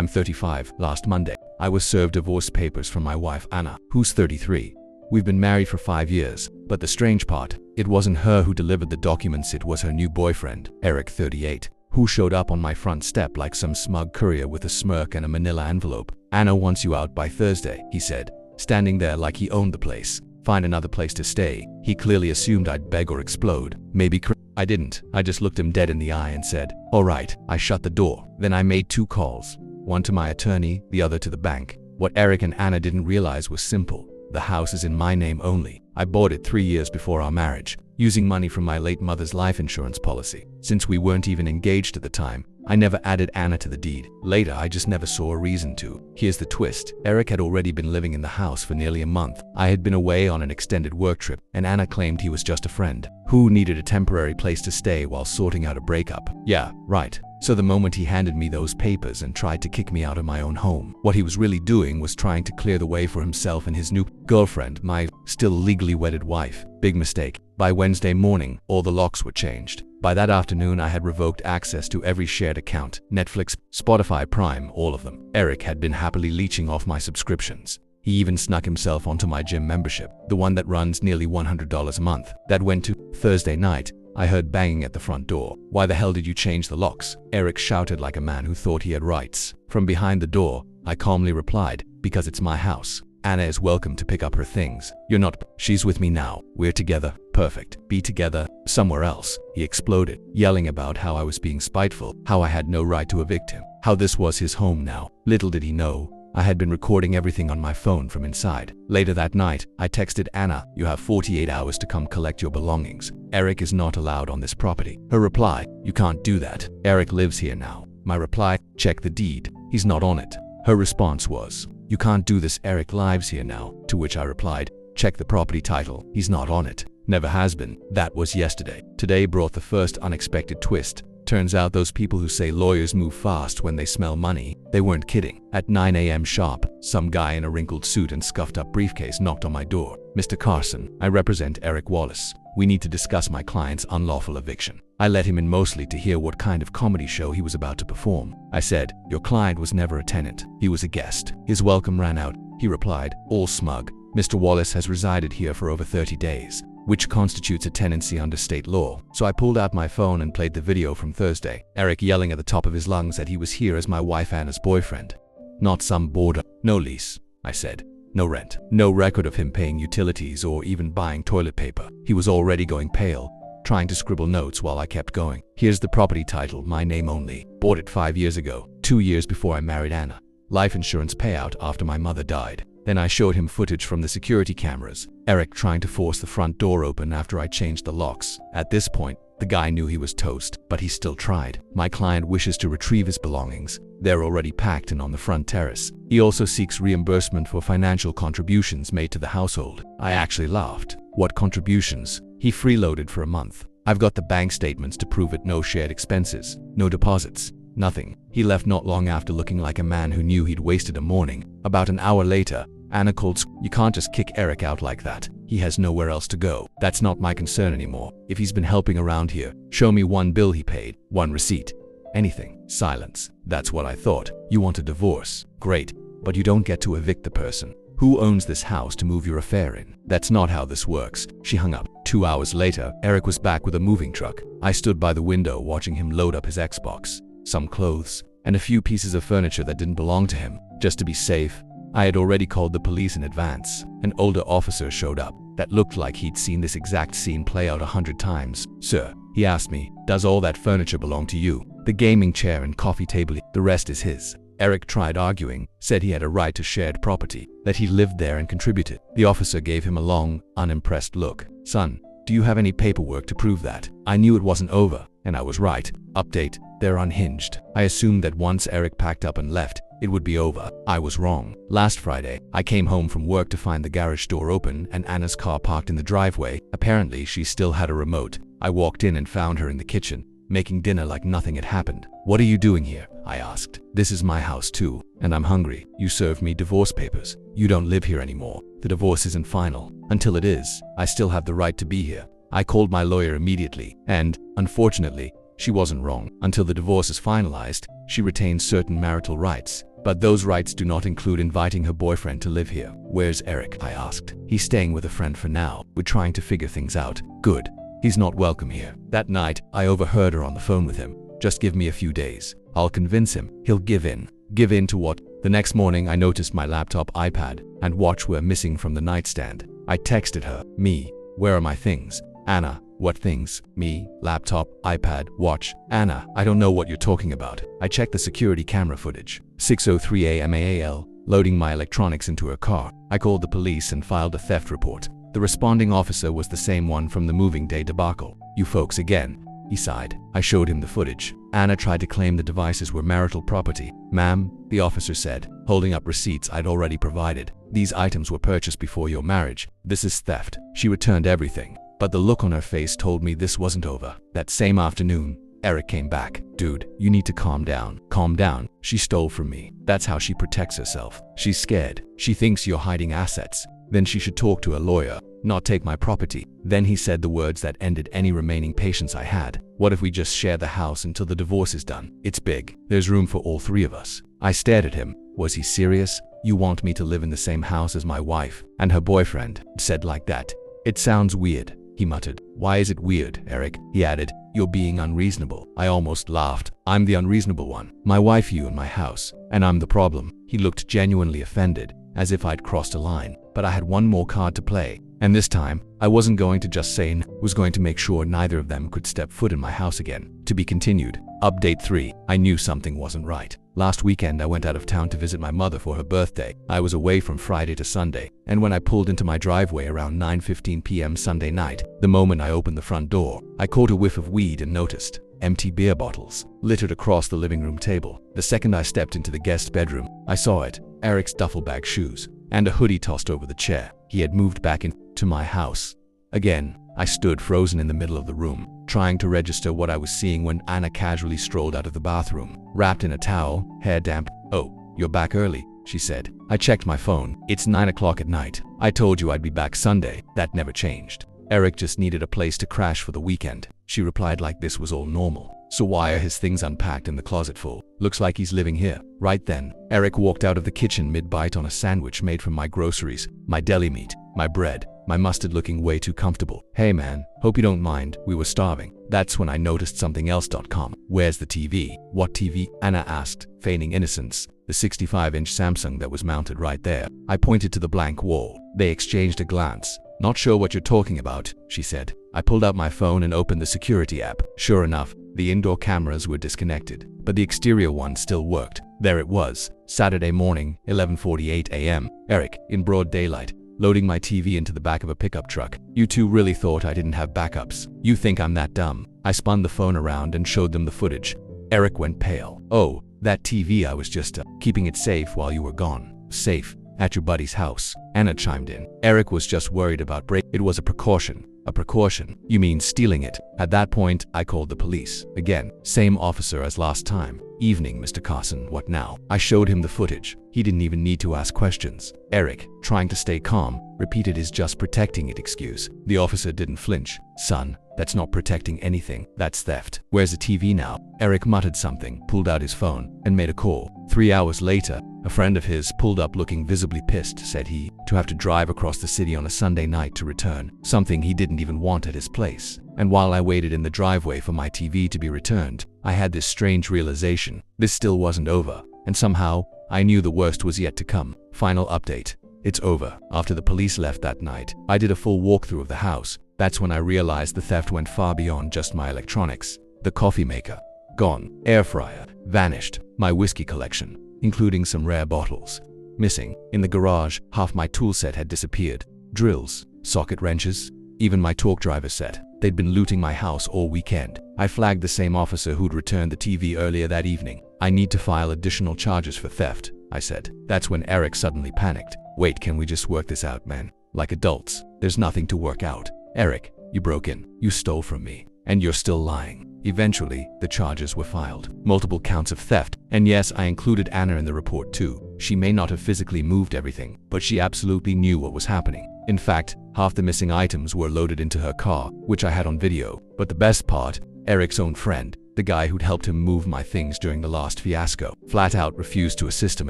I'm 35. Last Monday, I was served divorce papers from my wife Anna, who's 33. We've been married for 5 years, but the strange part, it wasn't her who delivered the documents, it was her new boyfriend, Eric, 38, who showed up on my front step like some smug courier with a smirk and a manila envelope. Anna wants you out by Thursday, he said, standing there like he owned the place. Find another place to stay. He clearly assumed I'd beg or explode. Maybe I didn't. I just looked him dead in the eye and said, all right. I shut the door. Then I made 2 calls. One to my attorney, the other to the bank. What Eric and Anna didn't realize was simple. The house is in my name only. I bought it 3 years before our marriage, using money from my late mother's life insurance policy. Since we weren't even engaged at the time, I never added Anna to the deed. Later, I just never saw a reason to. Here's the twist. Eric had already been living in the house for nearly a month. I had been away on an extended work trip, and Anna claimed he was just a friend who needed a temporary place to stay while sorting out a breakup. Yeah, right. So the moment he handed me those papers and tried to kick me out of my own home, what he was really doing was trying to clear the way for himself and his new girlfriend, my still legally wedded wife. Big mistake. By Wednesday morning, all the locks were changed. By that afternoon, I had revoked access to every shared account, Netflix, Spotify, Prime, all of them. Eric had been happily leeching off my subscriptions. He even snuck himself onto my gym membership, the one that runs nearly $100 a month. That went to Thursday night. I heard banging at the front door. Why the hell did you change the locks? Eric shouted like a man who thought he had rights. From behind the door, I calmly replied, because it's my house. Anna is welcome to pick up her things. You're not. She's with me now. We're together. Perfect. Be together somewhere else. He exploded, yelling about how I was being spiteful, how I had no right to evict him, how this was his home now. Little did he know, I had been recording everything on my phone from inside. Later that night, I texted Anna, you have 48 hours to come collect your belongings. Eric is not allowed on this property. Her reply, you can't do that. Eric lives here now. My reply, check the deed. He's not on it. Her response was, you can't do this. Eric lives here now. To which I replied, check the property title. He's not on it. Never has been. That was yesterday. Today brought the first unexpected twist. Turns out those people who say lawyers move fast when they smell money, they weren't kidding. At 9 a.m. sharp, some guy in a wrinkled suit and scuffed up briefcase knocked on my door. Mr. Carson, I represent Eric Wallace. We need to discuss my client's unlawful eviction. I let him in mostly to hear what kind of comedy show he was about to perform. I said, your client was never a tenant. He was a guest. His welcome ran out. He replied, all smug, Mr. Wallace has resided here for over 30 days. Which constitutes a tenancy under state law. So I pulled out my phone and played the video from Thursday. Eric yelling at the top of his lungs that he was here as my wife Anna's boyfriend. Not some boarder. No lease, I said. No rent. No record of him paying utilities or even buying toilet paper. He was already going pale, trying to scribble notes while I kept going. Here's the property title, my name only. Bought it 5 years ago, 2 years before I married Anna. Life insurance payout after my mother died. Then I showed him footage from the security cameras. Eric trying to force the front door open after I changed the locks. At this point, the guy knew he was toast, but he still tried. My client wishes to retrieve his belongings. They're already packed and on the front terrace. He also seeks reimbursement for financial contributions made to the household. I actually laughed. What contributions? He freeloaded for a month. I've got the bank statements to prove it. No shared expenses, no deposits. Nothing. He left not long after looking like a man who knew he'd wasted a morning. About an hour later, Anna called. You can't just kick Eric out like that. He has nowhere else to go. That's not my concern anymore. If he's been helping around here, show me one bill he paid, one receipt. Anything. Silence. That's what I thought. You want a divorce. Great. But you don't get to evict the person who owns this house to move your affair in. That's not how this works. She hung up. 2 hours later, Eric was back with a moving truck. I stood by the window watching him load up his Xbox, some clothes, and a few pieces of furniture that didn't belong to him. Just to be safe, I had already called the police in advance. An older officer showed up that looked like he'd seen this exact scene play out 100 times. Sir, he asked me, does all that furniture belong to you? The gaming chair and coffee table, the rest is his. Eric tried arguing, said he had a right to shared property, that he lived there and contributed. The officer gave him a long, unimpressed look. Son, do you have any paperwork to prove that? I knew it wasn't over, and I was right. Update, they're unhinged. I assumed that once Eric packed up and left, it would be over. I was wrong. Last Friday, I came home from work to find the garage door open and Anna's car parked in the driveway. Apparently, she still had a remote. I walked in and found her in the kitchen, making dinner like nothing had happened. What are you doing here? I asked. This is my house too, and I'm hungry. You served me divorce papers. You don't live here anymore. The divorce isn't final. Until it is, I still have the right to be here. I called my lawyer immediately, and, unfortunately, she wasn't wrong. Until the divorce is finalized, she retains certain marital rights. But those rights do not include inviting her boyfriend to live here. Where's Eric? I asked. He's staying with a friend for now. We're trying to figure things out. Good. He's not welcome here. That night, I overheard her on the phone with him. Just give me a few days. I'll convince him. He'll give in. Give in to what? The next morning, I noticed my laptop, iPad, and watch were missing from the nightstand. I texted her. Me. Where are my things? Anna. What things? Me, laptop, iPad, watch. Anna, I don't know what you're talking about. I checked the security camera footage. 6:03 a.m. AAL, loading my electronics into her car. I called the police and filed a theft report. The responding officer was the same one from the moving day debacle. You folks again. He sighed. I showed him the footage. Anna tried to claim the devices were marital property. Ma'am, the officer said, holding up receipts I'd already provided. These items were purchased before your marriage. This is theft. She returned everything. But the look on her face told me this wasn't over. That same afternoon, Eric came back. Dude, you need to calm down. Calm down. She stole from me. That's how she protects herself. She's scared. She thinks you're hiding assets. Then she should talk to a lawyer, not take my property. Then he said the words that ended any remaining patience I had. What if we just share the house until the divorce is done? It's big. There's room for all three of us. I stared at him. Was he serious? You want me to live in the same house as my wife and her boyfriend? Said like that. It sounds weird. He muttered. Why is it weird, Eric? He added. You're being unreasonable. I almost laughed. I'm the unreasonable one. My wife, you, and my house. And I'm the problem. He looked genuinely offended, as if I'd crossed a line. But I had one more card to play. And this time, I wasn't going to just say no, was going to make sure neither of them could step foot in my house again. To be continued. Update 3. I knew something wasn't right. Last weekend, I went out of town to visit my mother for her birthday. I was away from Friday to Sunday, and when I pulled into my driveway around 9:15 p.m. Sunday night, the moment I opened the front door, I caught a whiff of weed and noticed empty beer bottles littered across the living room table. The second I stepped into the guest bedroom, I saw it. Eric's duffel bag, shoes, and a hoodie tossed over the chair. He had moved back into my house. Again, I stood frozen in the middle of the room, trying to register what I was seeing when Anna casually strolled out of the bathroom, wrapped in a towel, hair damp. Oh, you're back early, she said. I checked my phone. It's 9 o'clock at night. I told you I'd be back Sunday. That never changed. Eric just needed a place to crash for the weekend. She replied like this was all normal. So why are his things unpacked in the closet full? Looks like he's living here. Right then, Eric walked out of the kitchen mid-bite on a sandwich made from my groceries, my deli meat, my bread, my mustard looking way too comfortable. Hey man, hope you don't mind, we were starving. That's when I noticed something else.com. Where's the TV? What TV? Anna asked, feigning innocence. The 65-inch Samsung that was mounted right there. I pointed to the blank wall. They exchanged a glance. Not sure what you're talking about, she said. I pulled out my phone and opened the security app. Sure enough, the indoor cameras were disconnected, but the exterior one still worked. There it was, Saturday morning, 11:48 a.m. Eric, in broad daylight, loading my TV into the back of a pickup truck. You two really thought I didn't have backups. You think I'm that dumb? I spun the phone around and showed them the footage. Eric went pale. Oh, that TV, I was just keeping it safe while you were gone. Safe? At your buddy's house? Anna chimed in. Eric was just worried about break. It was a precaution. A precaution? You mean stealing it? At that point, I called the police. Again, same officer as last time. Evening, Mr. Carson, what now? I showed him the footage. He didn't even need to ask questions. Eric, trying to stay calm, repeated his just protecting it excuse. The officer didn't flinch. Son, that's not protecting anything. That's theft. Where's the TV now? Eric muttered something, pulled out his phone, and made a call. 3 hours later, a friend of his pulled up looking visibly pissed, said he, to have to drive across the city on a Sunday night to return something he didn't even want at his place. And while I waited in the driveway for my TV to be returned, I had this strange realization. This still wasn't over, and somehow, I knew the worst was yet to come. Final update. It's over. After the police left that night, I did a full walkthrough of the house. That's when I realized the theft went far beyond just my electronics. The coffee maker, gone. Air fryer, vanished. My whiskey collection, including some rare bottles, missing. In the garage, half my tool set had disappeared. Drills, socket wrenches, even my torque driver set. They'd been looting my house all weekend. I flagged the same officer who'd returned the TV earlier that evening. I need to file additional charges for theft, I said. That's when Eric suddenly panicked. Wait, can we just work this out, man? Like adults, there's nothing to work out. Eric, you broke in, you stole from me, and you're still lying. Eventually, the charges were filed. Multiple counts of theft, and yes, I included Anna in the report too. She may not have physically moved everything, but she absolutely knew what was happening. In fact, half the missing items were loaded into her car, which I had on video. But the best part, Eric's own friend, the guy who'd helped him move my things during the last fiasco, flat out refused to assist him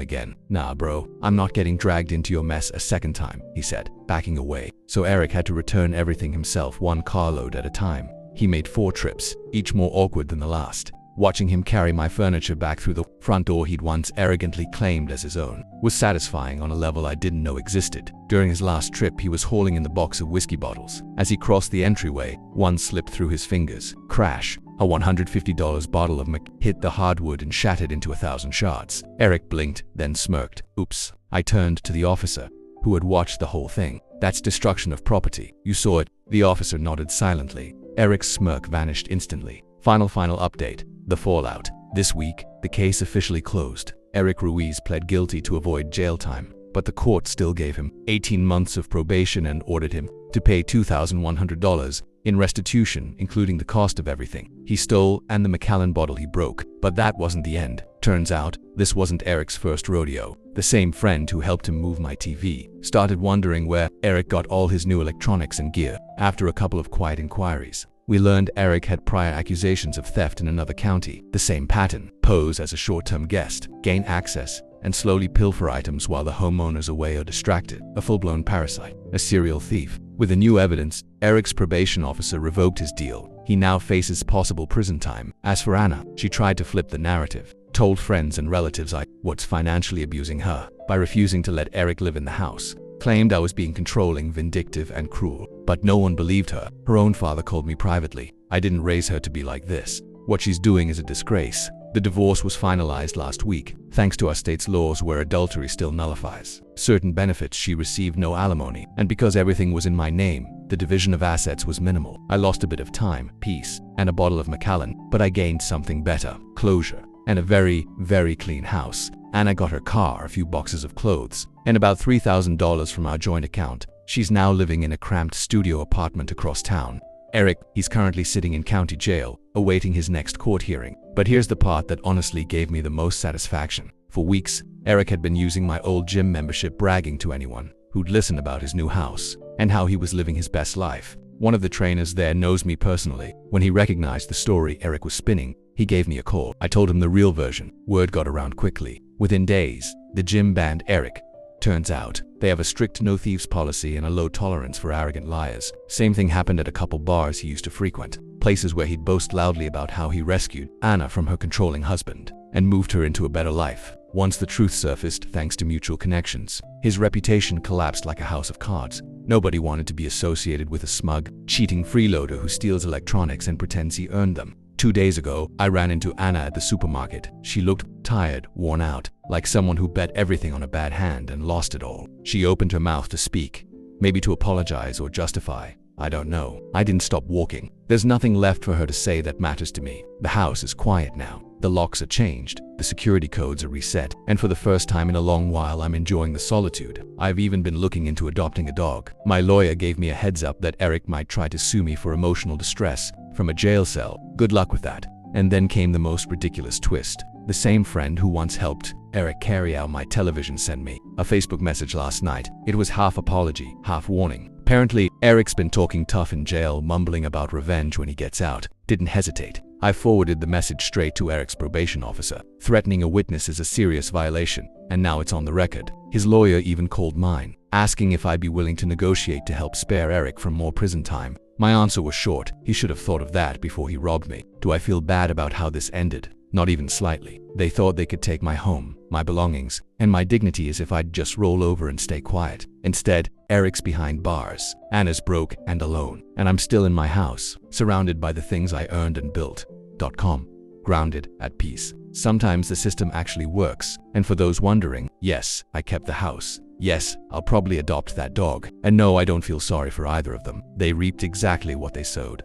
again. "Nah, bro, I'm not getting dragged into your mess a second time," he said, backing away. So Eric had to return everything himself, one carload at a time. He made 4 trips, each more awkward than the last. Watching him carry my furniture back through the front door he'd once arrogantly claimed as his own was satisfying on a level I didn't know existed. During his last trip, he was hauling in the box of whiskey bottles. As he crossed the entryway, one slipped through his fingers. Crash! A $150 bottle of hit the hardwood and shattered into 1,000 shards. Eric blinked, then smirked. "Oops." I turned to the officer, who had watched the whole thing. "That's destruction of property. You saw it." The officer nodded silently. Eric's smirk vanished instantly. Final update. The fallout. This week, the case officially closed. Eric Ruiz pled guilty to avoid jail time, but the court still gave him 18 months of probation and ordered him to pay $2,100 in restitution, including the cost of everything he stole and the Macallan bottle he broke. But that wasn't the end. Turns out, this wasn't Eric's first rodeo. The same friend who helped him move my TV started wondering where Eric got all his new electronics and gear. After a couple of quiet inquiries, we learned Eric had prior accusations of theft in another county. The same pattern: pose as a short-term guest, gain access, and slowly pilfer items while the homeowner's away or distracted. A full-blown parasite, a serial thief. With the new evidence, Eric's probation officer revoked his deal. He now faces possible prison time. As for Anna, she tried to flip the narrative, told friends and relatives I was financially abusing her by refusing to let Eric live in the house. Claimed I was being controlling, vindictive, and cruel. But no one believed her. Her own father called me privately. "I didn't raise her to be like this. What she's doing is a disgrace." The divorce was finalized last week, thanks to our state's laws where adultery still nullifies certain benefits. She received no alimony, and because everything was in my name, the division of assets was minimal. I lost a bit of time, peace, and a bottle of Macallan, but I gained something better: closure, and a very, very clean house. Anna got her car, a few boxes of clothes, and about $3,000 from our joint account. She's now living in a cramped studio apartment across town. Eric, he's currently sitting in county jail, awaiting his next court hearing. But here's the part that honestly gave me the most satisfaction. For weeks, Eric had been using my old gym membership, bragging to anyone who'd listen about his new house and how he was living his best life. One of the trainers there knows me personally. When he recognized the story Eric was spinning, he gave me a call. I told him the real version. Word got around quickly. Within days, the gym banned Eric. Turns out, they have a strict no-thieves policy and a low tolerance for arrogant liars. Same thing happened at a couple bars he used to frequent, places where he'd boast loudly about how he rescued Anna from her controlling husband and moved her into a better life. Once the truth surfaced, thanks to mutual connections, his reputation collapsed like a house of cards. Nobody wanted to be associated with a smug, cheating freeloader who steals electronics and pretends he earned them. 2 days ago, I ran into Anna at the supermarket. She looked tired, worn out, like someone who bet everything on a bad hand and lost it all. She opened her mouth to speak, maybe to apologize or justify. I don't know. I didn't stop walking. There's nothing left for her to say that matters to me. The house is quiet now. The locks are changed, the security codes are reset, and for the first time in a long while I'm enjoying the solitude. I've even been looking into adopting a dog. My lawyer gave me a heads up that Eric might try to sue me for emotional distress from a jail cell. Good luck with that. And then came the most ridiculous twist. The same friend who once helped Eric carry out my television sent me a Facebook message last night. It was half apology, half warning. Apparently, Eric's been talking tough in jail, mumbling about revenge when he gets out. Didn't hesitate. I forwarded the message straight to Eric's probation officer. Threatening a witness is a serious violation, and now it's on the record. His lawyer even called mine, asking if I'd be willing to negotiate to help spare Eric from more prison time. My answer was short. He should have thought of that before he robbed me. Do I feel bad about how this ended? Not even slightly. They thought they could take my home, my belongings, and my dignity as if I'd just roll over and stay quiet. Instead, Eric's behind bars, Anna's broke and alone, and I'm still in my house, surrounded by the things I earned and built. Grounded, at peace. Sometimes the system actually works, and for those wondering, yes, I kept the house. Yes, I'll probably adopt that dog. And no, I don't feel sorry for either of them. They reaped exactly what they sowed.